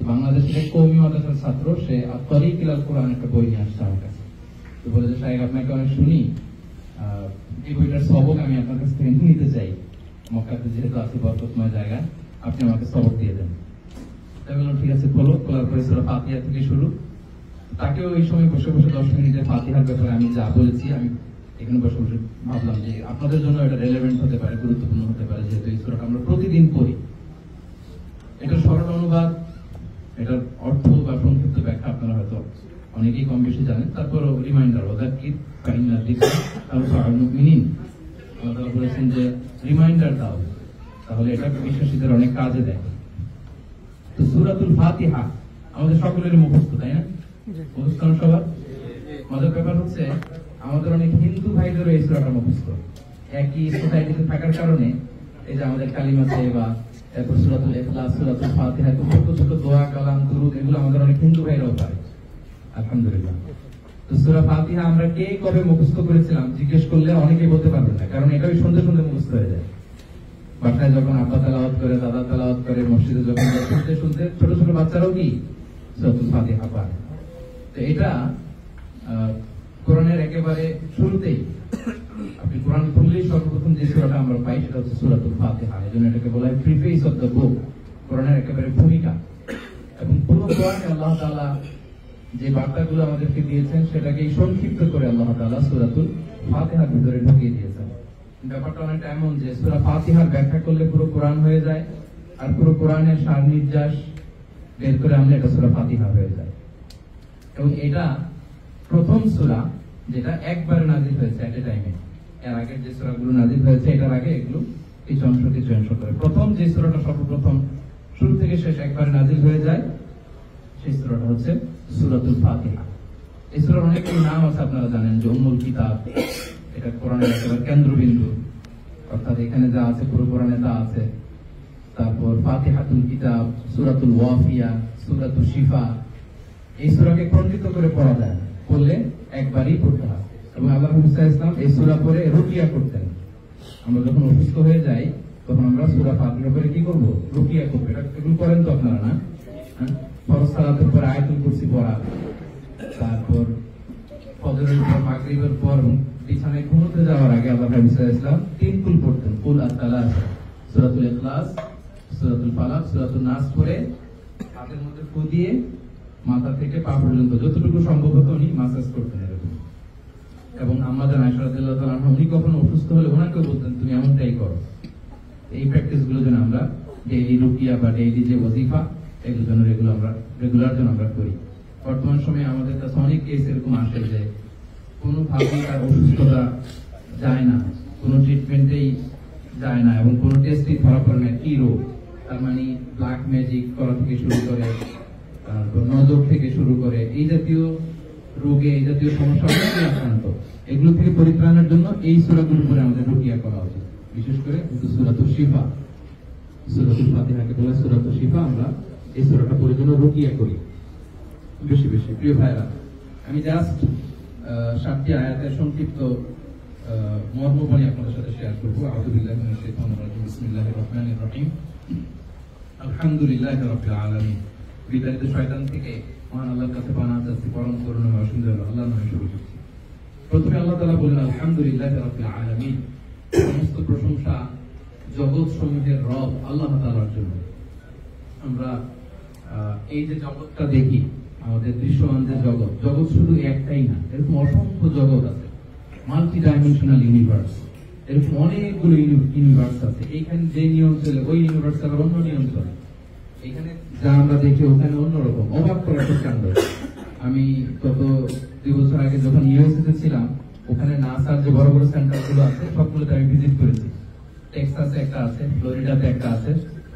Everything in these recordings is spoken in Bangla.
বাংলাদেশের কওমি মাদ্রাসার ছাত্র, সে তরিক ইলাল কোরআন একটা বই নিয়ে আসছে আমার কাছে। তো বলে যে সাহেব আপনাকে অনেক শুনি, এই বইটার সবক আমি আপনার কাছ থেকে নিতে চাই, মক্কাতে যেহেতু আছে বরকতময় জায়গা, আপনি আমাকে সবক দিয়ে দেন। তাই বললাম ঠিক আছে খোলো। খোলার পরে সূরা ফাতিহা থেকে শুরু। তাকেও এই সময় বসে বসে 10 মিনিটের ফাতিহার ব্যাপারে আমি যা বলেছি, আমি এখানে বসে বসে ভাবলাম যে আপনাদের জন্য এটা রেলেভেন্ট হতে পারে, গুরুত্বপূর্ণ হতে পারে, যেহেতু এই সূরাটা আমরা প্রতিদিন পড়ি। এটার সরল অনুবাদ, এটার অর্থ বা সংক্ষিপ্ত ব্যাখ্যা আপনারা হয়তো অনেকেই কম বেশি জানেন। তারপরও রিমাইন্ডার, ওয়াযাক্কির ফাইন্না যিকরা তানফাউল মুমিনিন। আল্লাহ তাআলা বলেছেন যে রিমাইন্ডার দাও, তাহলে এটা বিশ্বাসীদের অনেক কাজে দেয়। তো সূরাতুল ফাতিহা আমাদের সকলেরই মুখস্থ, তাই না? মুখস্থ সবার। মজার ব্যাপার হচ্ছে আমাদের অনেক হিন্দু ভাইদেরও এই সূরাটা মুখস্থ। একই সোসাইটিতে থাকার কারণে এই যে আমাদের কালিমা তাইয়্যিবা, তারপর সূরাতুল ইখলাস, সূরাতুল ফাতিহা, ছোট ছোট দোয়া, কালাম, দুরূদ, এগুলো আমাদের অনেক হিন্দু ভাইরাও পারে, আলহামদুলিল্লাহ। তো সূরা ফাতিহা আমরা কে কবে মুখস্থ করেছিলাম জিজ্ঞেস করলে অনেকেই বলতে পারবেন না, কারণ এটা ওই শুনতে শুনতে মুখস্থ হয়ে যায়। বাসায় যখন আব্বা তেলাওয়াত করে, দাদা তেলাওয়াত করে, মসজিদে যখন শুনতে শুনতে ছোট ছোট বাচ্চারাও কি সূরাতুল ফাতিহা পারে। তো এটা কোরআনের একেবারে শুরুতেই, আপনি কোরআন খুললেই সর্বপ্রথম যে সূরাটা আমরা পাই সেটা হচ্ছে সূরাতুল ফাতিহা। এজন্য এটাকে বলা হয় প্রিফেস অফ দ্য বুক, কোরআনের একেবারে ভূমিকা। এবং পুরো কোরআনে আল্লাহ তাআলা যে বার্তাগুলো আমাদেরকে দিয়েছেন সেটাকে সংক্ষিপ্ত করে আল্লাহ তাআলা সূরাতুল ফাতিহার ভিতরে ঢুকিয়ে দিয়েছেন। ব্যাপারটা অনেকটা এমন যে সূরা ফাতিহার ব্যাখ্যা করলে পুরো কোরআন হয়ে যায়, আর পুরো কোরআনের সার নির্যাস বের করে আনলে এটা সূরা ফাতিহা হয়ে যায়। এবং এটা প্রথম সূরা যেটা একবারে নাযিল হয়েছে এট এ টাইমে। এর আগে যে সূরাগুলো নাযিল হয়েছে এটার আগে এগুলো কিছু অংশ করে প্রথম যে সূরাটা সর্বপ্রথম শুরু থেকে শেষ একবারে নাযিল হয়ে যায়, সেই সূরাটা হচ্ছে সূরাতুল ফাতিহা। এই সূরার অনেকগুলো নাম আছে, আপনারা জানেন যে উম্মুল কিতাব, এটা কোরআনের একেবারে কেন্দ্রবিন্দু, অর্থাৎ এখানে যা আছে পুরো কোরআনে তা আছে। তারপর ফাতিহাতুল কিতাব, সূরাতুল ওয়াফিয়া, সূরাতুল শিফা। এই সূরাকে খণ্ডিত করে পড়া যায় না, পড়লে একবারই পড়তে হয়। এবং আল্লাহ নবী সাল্লাল্লাহু আলাইহি ওয়াসাল্লাম এই সূরা পড়ে রুকিয়া করতেন। আমরা যখন অসুস্থ হয়ে যাই তখন আমরা সূরা ফাতিহা পড়ে কি করব? রুকিয়া করব। এটা এগুলো করেন তো আপনারা, না? ফরজ সালাতের পর আয়াতুল কুরসি পড়া, তারপর ফজরের পর, মাগরিবের পর বিছানায় ঘুমোতে যাওয়ার আগে আল্লাহ নবী সাল্লাল্লাহু আলাইহি ওয়াসাল্লাম 3 কুল পড়তেন। কুল আত-তালাস, সূরাতুল ইখলাস, সূরাতুল ফালাক, সূরাতুল নাস পড়ে হাতের মধ্যে ফু দিয়ে মাথা থেকে পা পর্যন্ত যতটুকু সম্ভব হতো উনি মাসাজ করতেন এরকম। এবং আমাদের আয়েশা রাদিয়াল্লাহু তাআলা আনহা, উনি কখনো অসুস্থ হলে ওনাকে বলতেন তুমি এমনটাই করো। এই প্র্যাকটিস গুলো যেন আমরা ডেইলি রুকিয়া বা ডেইলি যে ওয়াজিফা, এগুলো যেন রেগুলার যেন আমরা করি। বর্তমান সময়ে আমাদের কাছে অনেক কেস এরকম আসে যে কোনোভাবেই তার অসুস্থতা যায় না, কোনো ট্রিটমেন্টেই যায় না, এবং কোনো টেস্টই ধরা পড়ে না কি রোগ। তার মানে ব্ল্যাক ম্যাজিক করা থেকে শুরু করে, নজর থেকে শুরু করে, এই জাতীয় রোগে, এই জাতীয় সমস্যা অনেকেই আক্রান্ত। এগুলো থেকে পরিত্রাণের জন্য এই সূরাগুলোর উপরে আমাদের রুকিয়া করা উচিত। বিশেষ করে সূরাতুল শিফা, সূরাতুল ফাতিহাকে বলা সূরাতুল শিফা, আমরা এই সূরাটা পড়ে জন্য রুকিয়া করি বেশি বেশি। প্রিয় ভাইরা, আমি জাস্ট 7টি আয়াতের সংক্ষিপ্ত মর্মবাণী আপনাদের সাথে শেয়ার করবো। আউযু বিল্লাহি মিনাশ শাইতানির রাজিম। বিসমিল্লাহির রহমানির রহিম। আলহামদুলিল্লাহি রাব্বিল আলামিন। বিতাড়িত শয়তান থেকে মহান আল্লাহর কাছে পানাহ চাচ্ছি, পরম করুণাময় অসীম দয়ালু আল্লাহর নামে শুরু করছি। প্রথমে আল্লাহ তাআলা বলেন আলহামদুলিল্লাহি রাব্বিল আলামিন। সমস্ত প্রশংসা জগৎ সমূহের রব আল্লাহ তাআলার জন্য। আমরা এই যে জগৎটা দেখি, আমাদের দৃশ্যমান যে জগৎ, জগৎ শুধু একটাই না, এরকম অসংখ্য জগৎ আছে, মাল্টি ডাইমেনশনাল ইউনিভার্স। এরকম অনেকগুলো ইউনিভার্স আছে। এইখানে যে নিয়ম চলে ওই ইউনিভার্স আবার অন্য নিয়ম চলে। এখানে যা আমরা দেখি ওখানে অন্যরকম, অবাক করা একটা কাণ্ড। আমি গত 2 বছর আগে যখন ইউএসএ ছিলাম, ওখানে নাসার যে বড় বড় সেন্টার গুলো আছে সবগুলোতে আমি ভিজিট করেছি। টেক্সাসে একটা আছে, ফ্লোরিডাতে একটা আছে।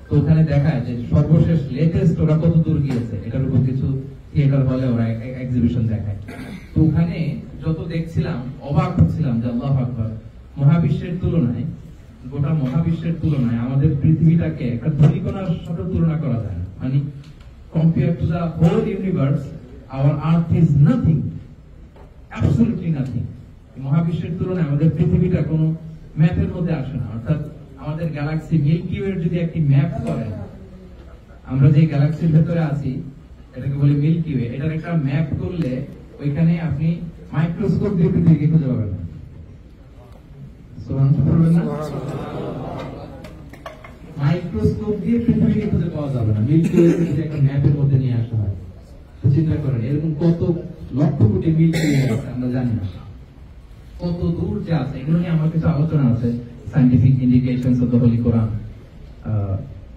তো ওখানে দেখায় যে সর্বশেষ লেটেস্ট ওরা কত দূর গিয়েছে, এটার উপর কিছু থিয়েটার হলে ওরা এক্সিবিশন দেখায়। তো ওখানে যত দেখছিলাম অবাক হচ্ছিলাম যে আল্লাহু আকবার, মহাবিশ্বের তুলনায়, গোটা মহাবিশ্বের তুলনায় আমাদের পৃথিবীটাকে একটা ধূলিকণার সাথে তুলনা করা যায় না। মানে compare to the whole universe, our earth is nothing, absolutely nothing. মহাবিশ্বের তুলনায় আমাদের পৃথিবীটা কোনো ম্যাপের মধ্যে আসে না। অর্থাৎ আমাদের গ্যালাক্সি মিল্কি ওয়ের যদি একটি ম্যাপ করেন, আমরা যে গ্যালাক্সির ভেতরে আছি এটাকে বলি মিল্কি ওয়ে, এটার একটা ম্যাপ করলে ওইখানে আপনি মাইক্রোস্কোপ দিয়ে পৃথিবীকে খুঁজে পাবেন না। মাইক্রোস্কোপ দিয়ে পৃথিবীকে খুঁজে পাওয়া যাবে না, মিল্কি ওয়ে যদি একটা ম্যাপের মধ্যে নিয়ে আসা হয়। চিন্তা করেন এরকম কত লক্ষ কোটি মিল্কি ওয়ে আছে আমরা জানি না, কত দূর যে আছে। এগুলো নিয়ে আমার কিছু আলোচনা আছে, scientific indications of the Holi Quran,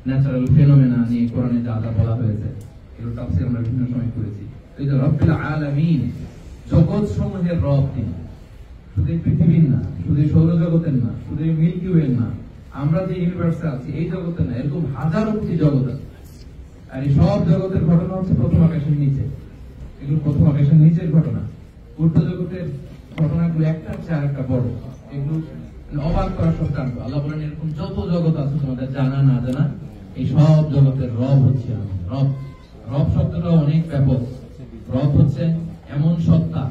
natural phenomena নিয়ে কোরআনে যা যা বলা হয়েছে, এগুলো তাফসীর আমরা বিভিন্ন সময় করেছি। এই যে রব্বিল আলামিন, জগৎ সমূহের রব তিনি, শুধু পৃথিবীর না, শুধু সৌরজগতের না, শুধু মিল্কি ওয়ে না, আমরা যে ইউনিভার্সে আছি এই জগতে না, এরকম হাজারো কোটি জগৎ আছে। আর এই সব জগতের ঘটনা হচ্ছে প্রথম আকাশের নিচে, এগুলো প্রথম আকাশের নিচের ঘটনা। ঊর্ধ্ব জগতের ঘটনাগুলো একটা চেয়ে আর একটা বড়, এগুলো অবাক করার সত্যান্ত। আল্লাহ বলেন এরকম যত জগৎ আছে তোমাদের জানা না জানা, এই সব জগতের রব হচ্ছে আমি। রব, রব শব্দটা অনেক ব্যাপক। রব হচ্ছে এমন সত্তা,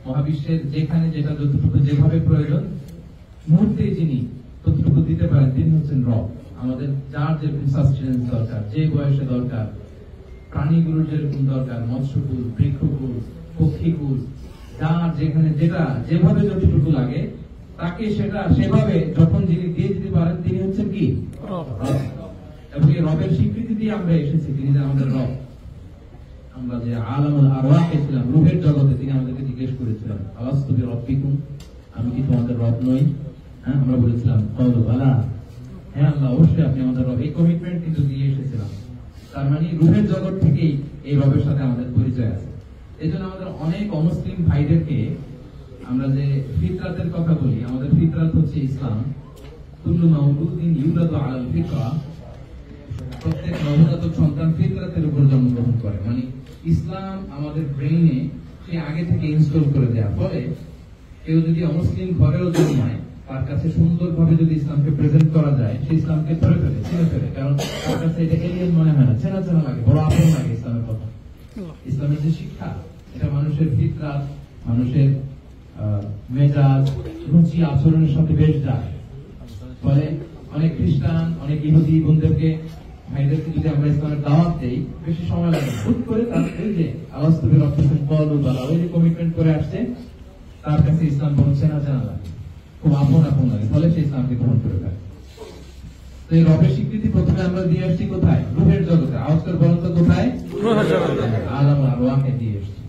মহাবিশ্বের যেখানে যেটা যতটুকু যেভাবে প্রয়োজন মুহূর্তে যিনি ততটুকু দিতে পারেন, তিনি হচ্ছেন রব। আমাদের যার যেরকম সাস্টেনেন্স দরকার, যে বয়সে দরকার, প্রাণীগুলোর যেরকম দরকার, মৎস্যকুল, বৃক্ষকুল, পক্ষীকুল, যার যেখানে যেটা যেভাবে যতটুকু লাগে তাকে সেটা সেভাবে যখন যিনি দিয়ে দিতে পারেন তিনি হচ্ছেন কি রব। এবং এই রবের স্বীকৃতি দিয়ে আমরা এসেছি, তিনি যে আমাদের রব। আমরা যে আলামুল আরওয়াহে ছিলাম, রূহের জগতে, তিনি আমাদেরকে জিজ্ঞেস করেছিলেন আলাস্তু বিরাব্বিকুম, আমি কি তোমাদের রব নই? হ্যাঁ, আমরা বলেছিলাম ক্বালু বালা, হ্যাঁ আল্লাহ অবশ্যই আপনি আমাদের রব। এই কমিটমেন্ট কিন্তু দিয়ে এসেছিলাম। তার মানে রূহের জগৎ থেকেই এই রবের সাথে আমাদের পরিচয় আছে। এই জন্য আমাদের অনেক অমুসলিম ভাইদেরকে আমরা যে ফিতরাতের কথা বলি, আমাদের ফিতরাত হচ্ছে ইসলাম। কুল্লু মাউলুদিন ইউলাদু আলাল ফিতরা, প্রত্যেক নবজাতক সন্তান ফিতরাতের উপর জন্মগ্রহণ করে। মানে ইসলাম আমাদের ব্রেইনে সে আগে থেকে ইনস্টল করে দেওয়া। ফলে কেউ যদি অমুসলিম ঘরেও জন্মায়, তার কাছে সুন্দরভাবে যদি ইসলামকে প্রেজেন্ট করা যায়, সে ইসলামকে ধরে ফেলে, চিনে ফেলে। কারণ তার কাছে এটা এলিয়েন মনে হয় না, চেনা চেনা লাগে, বড় আপন লাগে ইসলামের কথা। ইসলামের যে শিক্ষা, এটা মানুষের ফিতরাত, মানুষের মেজাজ, রুচি, আচরণের সাথে বেশ যায়। ফলে অনেক খ্রিস্টান, অনেক ইহুদি বন্ধুদেরকে, ভাইদেরকে যদি আমরা ইসলামের দাওয়াত দেই, বেশি সময় লাগে। হুট করে তার যে আলাস্তু বিরাব্বিকুম ক্বালু বালা, ওই যে কমিটমেন্ট করে আসছে, তার কাছে ইসলাম কোনো চেনা চেনা লাগে, খুব আপন আপন লাগে। ফলে সে ইসলামকে গ্রহণ করে ফেলে। তো এই রবের স্বীকৃতি প্রথমে আমরা দিয়ে আসছি কোথায়? রূহের জগতে। আওয়াজ করে বলেন তো কোথায়? আলামুল আরওয়াহে দিয়ে আসছি।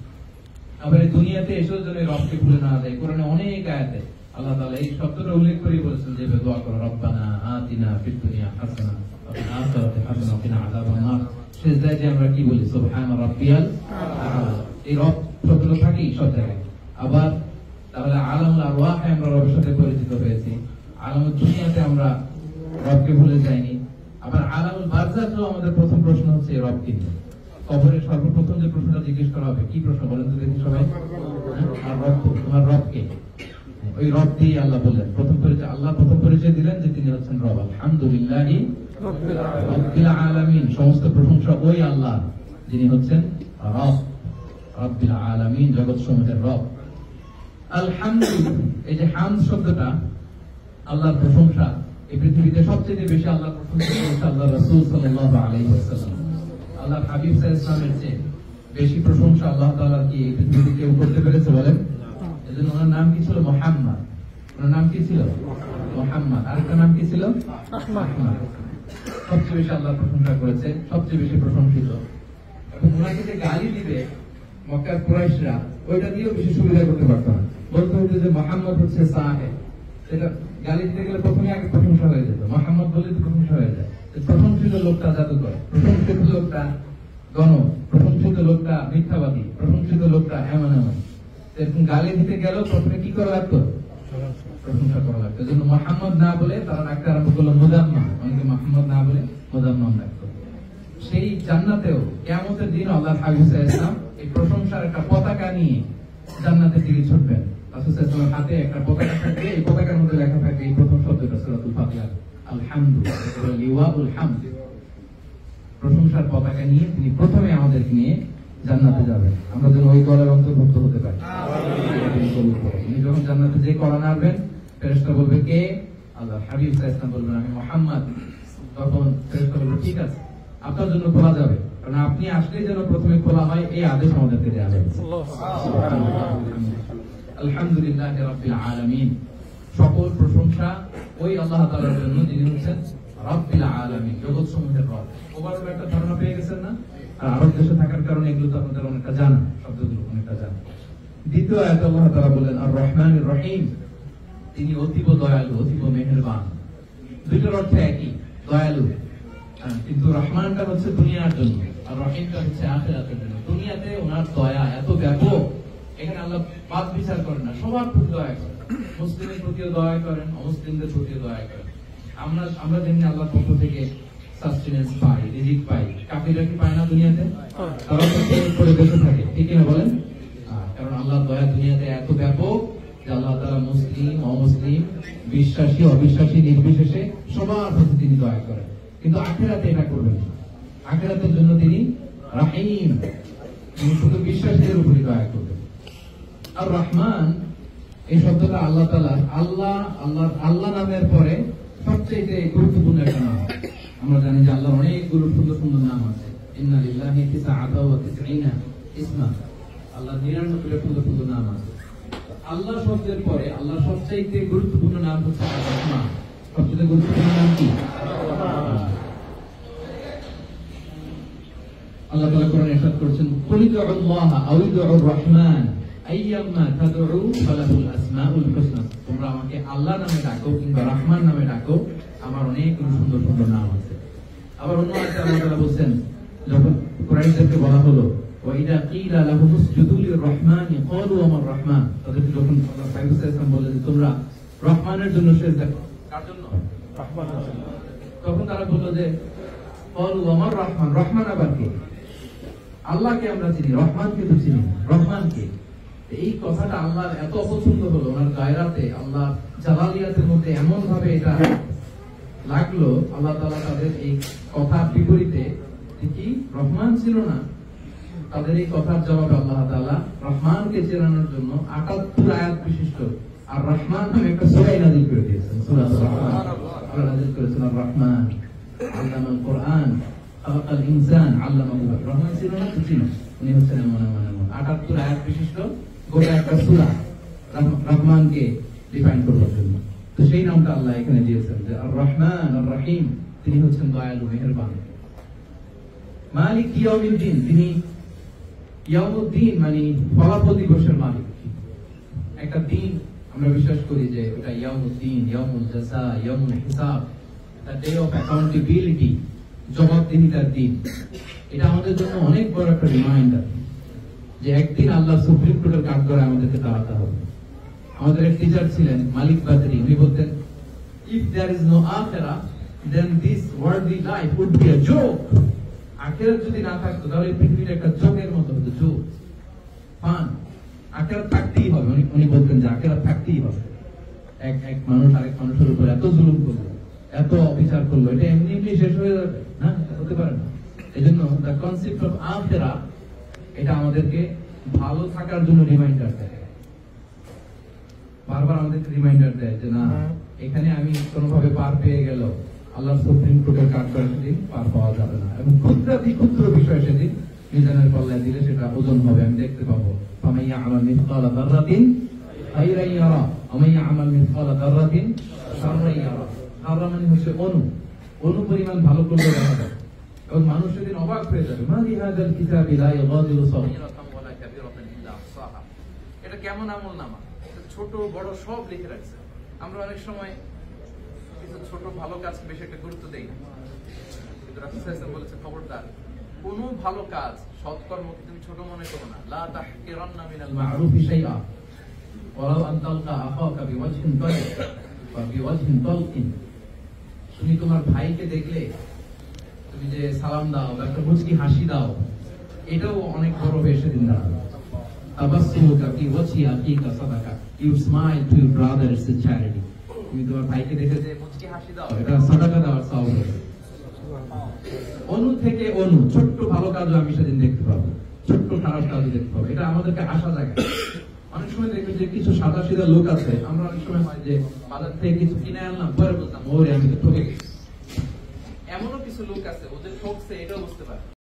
আবার এই দুনিয়াতে এসেও যেন রবকে ভুলে না যায়। কোরআনে অনেক আয়াতে আল্লাহ তাআলা এই শব্দটা উল্লেখ করে বলেছেন যে দোয়া করো, রব্বানা আতিনা ফিদ দুনিয়া হাসানা ওয়া ফিল আখিরাতি হাসানা ওয়া কিনা আযাবান নার। সেজদায় যে আমরা কি বলি? সুবহানা রাব্বিয়াল আ'লা। এই রব শব্দটা থাকেই সব জায়গায়। আবার তাহলে আলামুল আরওয়াহে আমরা রবের সাথে পরিচিত হয়েছি, আলামুল দুনিয়াতে আমরা রবকে ভুলে যাইনি। আবার আলামুল বারজাখেও আমাদের প্রথম প্রশ্ন হচ্ছে রবকে নিয়ে। কবরে সর্বপ্রথম যে প্রশ্নটা জিজ্ঞেস করা হবে, কি প্রশ্ন বলেন তো দেখি সবাই? আর রব, তোমার রবকে? ওই রব দিয়ে আল্লাহ বললেন প্রথম পরিচয়। আল্লাহ প্রথম পরিচয় দিলেন যে তিনি হচ্ছেন রব। আলহামদুলিল্লাহি রাব্বিল আলামিন, সমস্ত প্রশংসা ওই আল্লাহ যিনি হচ্ছেন রব, রাব্বিল আলামিন, জগৎ সমূহের রব। আলহামদুলিল্লাহ, এই যে হামদ শব্দটা, আল্লাহর প্রশংসা, এই পৃথিবীতে সবচেয়ে বেশি আল্লাহর প্রশংসা করেছে আল্লাহ রাসূল সাল্লাল্লাহু আলাইহি ওয়াসাল্লাম। আল্লাহ হাবিব সাল্লাল্লাহু আলাইহি ওয়াসাল্লামের চেয়ে বেশি প্রশংসা আল্লাহ তাআলা কি এই পৃথিবীতে কেউ করতে পেরেছে বলেন? এজন্য ওনার নাম কি ছিল? মুহাম্মদ। ওনার নাম কি ছিল? মুহাম্মদ। আরেকটা নাম কি ছিল? আহমদ। সবচেয়ে বেশি আল্লাহ প্রশংসা করেছে, সবচেয়ে বেশি প্রশংসিত। এবং ওনাকে যে গালি দিবে মক্কার কুরাইশরা, ওইটা দিয়েও বেশি সুবিধা করতে পারতো না। বলতে হতো যে মুহাম্মদ হচ্ছে সাহেব, সেটা গালি দিতে গেলে প্রথমে আগে প্রশংসা হয়ে যেত। মুহাম্মদ বললে তো প্রশংসা হয়ে যায়। প্রশংসিত লোকটা জাদুকর, প্রশংসিত লোকটা গণক, প্রশংসিত লোকটা মিথ্যাবাদী, প্রশংসিত লোকটা এমন এমন। এরকম গালি দিতে গেল প্রথমে কি করা লাগতো? প্রশংসা করা লাগতো। এই জন্য মুহাম্মদ না বলে তারা ডাকতে আরম্ভ করলো মুদাম্মাম। অনেকে মুহাম্মদ না বলে মুদাম্মাম ডাকতো। সেই জান্নাতেও কিয়ামতের দিন আল্লাহর হাবিব সাল্লাল্লাহু আলাইহি ওয়াসাল্লাম এই প্রশংসার একটা পতাকা নিয়ে জান্নাতের দিকে ছুটবেন। রাসূল সাল্লাল্লাহু আলাইহি ওয়াসাল্লামের হাতে একটা পতাকা থাকবে, এই পতাকার মধ্যে লেখা থাকবে এই প্রথম শব্দটা সূরাতুল ফাতিহা, আলহামদুলিল্লাহ, লিওয়াউল হামদ। প্রশংসার পতাকা নিয়ে তিনি প্রথমে আমাদেরকে নিয়ে জান্নাতে যাবেন। আমরা যেন ওই দলের অন্তর্ভুক্ত হতে পারি। তিনি যখন জান্নাতে যে কোরআন আনবেন, ফেরেশতা বলবে কে? আল্লাহ হাবিব সাল্লাল্লাহু আলাইহি ওয়াসাল্লাম বলবেন আমি মুহাম্মদ। তখন ফেরেশতা বলবে ঠিক আছে, আপনার জন্য খোলা যাবে, কারণ আপনি আসলেই যেন প্রথমে খোলা হয় এই আদেশ আমাদেরকে দেওয়া হয়েছে। আলহামদুলিল্লাহ রাব্বিল আলামিন, সকল প্রশংসা ওই আল্লাহ তাআলার জন্য যিনি হচ্ছেন রাব্বিল আলামিন, জগৎ সমূহের রব। ওভারঅল একটা ধারণা পেয়ে গেছেন না? আর আরব দেশে থাকার কারণে এগুলো তো আপনাদের অনেকটা জানা, শব্দগুলো অনেকটা জানা। দ্বিতীয় আয়াতে আল্লাহ তাআলা বলেন আর রহমানির রহিম, তিনি অতীব দয়ালু, অতীব মেহেরবান। দুইটার অর্থ একই, দয়ালু, কিন্তু রহমানটা হচ্ছে দুনিয়ার জন্য আর রহিমটা হচ্ছে আখিরাতের জন্য। দুনিয়াতে ওনার দয়া এত ব্যাপক, এখানে আল্লাহ বাদ বিচার করেন না, সবার প্রতি দয়া করেন, মুসলিমের প্রতিও দয়া করেন, অমুসলিমদের প্রতিও দয়া করেন। আমরা যেমনি আল্লাহর পক্ষ থেকে সাস্টেনেন্স পাই, রিজিক পাই, কাফিররা কি পায় না দুনিয়াতে? তারা করে বসে থাকে, ঠিক না বলেন? কারণ আল্লাহর দয়া দুনিয়াতে এত ব্যাপক যে আল্লাহ তাআলা মুসলিম অমুসলিম, বিশ্বাসী অবিশ্বাসী নির্বিশেষে সবার প্রতি তিনি দয়া করেন। কিন্তু আখিরাতে এটা করবেন না, আখিরাতের জন্য তিনি রাহিম, তিনি শুধু বিশ্বাসীদের উপরই দয়া করবেন। আর রহমান এই শব্দটা আল্লাহ তাআলা আল্লাহ নামের পরে সবচেয়ে গুরুত্বপূর্ণ একটা নাম। আমরা জানি যে আল্লাহর অনেকগুলো সুন্দর সুন্দর নাম আছে। ইন্না লিল্লাহি তিসআতা ওয়া তিসঈনা ইসমা, আল্লাহর 99টা সুন্দর সুন্দর নাম আছে। আল্লাহ শব্দের পরে আল্লাহর সবচেয়ে গুরুত্বপূর্ণ নাম হচ্ছে আর রহমান। সবচেয়ে গুরুত্বপূর্ণ নাম কি? আল্লাহ তাআলা কোরআনে ইরশাদ করেছেন কুল ইদউল্লাহ আও ইদউর রহমান আইয়াম্মা তাদউ ফালাহুল আসমাউল হুসনা, তোমরা আমাকে আল্লাহ নামে ডাকো কিংবা রহমান নামে ডাকো, আমার অনেকগুলো সুন্দর সুন্দর নাম আছে। আবার অন্য আয়াতে আল্লাহ তাআলা বলেন, যখন কুরাইশদেরকে বলা হলো ওয়াইদা কিলা লাহুম উসজুদু লিররহমানি ক্বালু ওয়া মার রহমান, তাদেরকে যখন আল্লাহ সাল্লাল্লাহু আলাইহি ওয়াসাল্লাম বললেন তোমরা রহমানের জন্য সিজদা করো, কার জন্য? রহমানের জন্য। তখন তারা বলল যে ক্বালু ওয়া মার রহমান, রহমান আবার কে? আল্লাহকে আমরা চিনি, রহমানকে তো চিনি না। রহমানকে, এই কথাটা আল্লাহ এত অপছন্দ হলো, ওনার গায়রাতে আল্লাহ জালালিয়াতের মধ্যে এমন ভাবে এটা লাগলো, আল্লাহ তাআলা তাদের এই কথার বিপরীতে কি রহমান ছিল না, তাদের এই কথার জবাবে আল্লাহ তাআলা রহমানকে চেনানোর জন্য ৭৮ আয়াত বিশিষ্ট আর রহমান নামে একটা সূরা নাযিল করে দিয়েছেন। সূরা আর-রহমান আল্লাহ নাযিল করেছেন। আর রহমান আল্লামাল কোরআন খালাকাল ইনসান আল্লামাহু, রহমান ছিল না তো ছিল, উনি হচ্ছেন এমন ৭৮ আয়াত বিশিষ্ট গোটা একটা সূরা রহমানকে ডিফাইন করার জন্য। তো সেই নামটা আল্লাহ এখানে দিয়েছেন যে আর রহমান আর রহিম, তিনি হচ্ছেন দয়ালু মেহেরবান। মালিক ইয়াউমিদ্দিন, তিনি ইয়াউমুদ্দিন মানে ফলাফল দিবসের মালিক। একটা দিন আমরা বিশ্বাস করি যে ওটা ইয়াউমুদ্দিন, ইয়াউমুল জাযা, ইয়াউমুল হিসাব, দ্য ডে অফ অ্যাকাউন্টেবিলিটি, জবাবদিহিতার দিন। এটা আমাদের জন্য অনেক বড় একটা রিমাইন্ডার যে একদিন আল্লাহ সুপ্রিম কোর্টের কাজ করে আমাদেরকে দাঁড়াতে হবে। আমাদের এক টিচার ছিলেন মালিক বাদরি, উনি বলতেন ইফ দেয়ার ইজ নো আখিরাহ then this worldly life would be a joke. আখিরাত যদি না থাকতো তাহলে পৃথিবীটা একটা জোকের মতো হতো, জোক, ফান। আখিরাত থাকতেই হবে, উনি বলতেন যে আখিরাত থাকতেই হবে। এক মানুষ আরেক মানুষের উপর এত জুলুম করলো, এত অবিচার করলো, এটা এমনি এমনি শেষ হয়ে যাবে না, হতে পারে না। এই জন্য দ্য কনসেপ্ট অফ আখিরাহ, এটা আমাদেরকে ভালো থাকার জন্য রিমাইন্ডার দেয়, বারবার আমাদেরকে রিমাইন্ডার দেয় যে না, এখানে আমি কোনোভাবে পার পেয়ে গেল আল্লাহ সুপ্রিম কোর্টের কাজ করে সেদিন পার পাওয়া যাবে না, এবং ক্ষুদ্রাতি ক্ষুদ্র বিষয় সেদিন মিজানের পাল্লায় দিলে সেটা ওজন হবে, আমি দেখতে পাবো। ফামান ইয়া'মাল মিসকালা যাররাতিন খায়রান ইয়ারা ওয়া মান ইয়া'মাল মিসকালা যাররাতিন শাররান ইয়ারা। যাররা মানে হচ্ছে অণু পরিমাণ ভালো করলে দেখা যাবে, এবং মানুষ সেদিন অবাক হয়ে যাবে, মা লিহাযাল কিতাবি লা ইগাদিরু সাগীরাতান ওয়ালা কাবীরাতান ইল্লা আহসাহা। এটা কেমন আমলনামা, ছোট বড় সব লিখে রাখছে। আমরা অনেক সময় কিছু ছোট ভালো কাজ বেশি একটা গুরুত্ব দেই না, কিন্তু রাসূল সাল্লাল্লাহু আলাইহি ওয়াসাল্লাম বলেছেন খবরদার, কোন ভালো কাজ সৎকর্মকে তুমি ছোট মনে করো না। লা তাহকিরান্না মিনাল মা'রুফি শাইআ ওয়ালাউ আন তালকা আখাকা বিওয়াজহিন তালিক বা বিওয়াজহিন তালকিন। তুমি তোমার ভাইকে দেখলে তুমি যে সালাম দাও বা একটা মুচকি হাসি দাও, এটাও অনেক বড় বেশি দিন দাঁড়াবে। তাবাসসুমুকা ফি ওয়াজহি আখিকা সাদাকা, you smile to your brother, it's a charity. তুমি তোমার ভাইকে দেখে যে মুচকি হাসি দাও, এটা সাদাকা দেওয়ার সওয়াব হবে। অণু থেকে অণু ছোট্ট ভালো কাজও আমি সেদিন দেখতে পাবো, ছোট্ট খারাপ কাজও দেখতে পাবো। এটা আমাদেরকে আশা জাগায়। অনেক সময় দেখবেন যে কিছু সাদা সিধা লোক আছে, আমরা অনেক সময় হয় যে বাজার থেকে কিছু কিনে আনলাম, পরে বলতাম ওরে আমি তো ঠকে গেছি। এমনও কিছু লোক আছে ওদের ঠকছে এটাও বুঝতে পারে।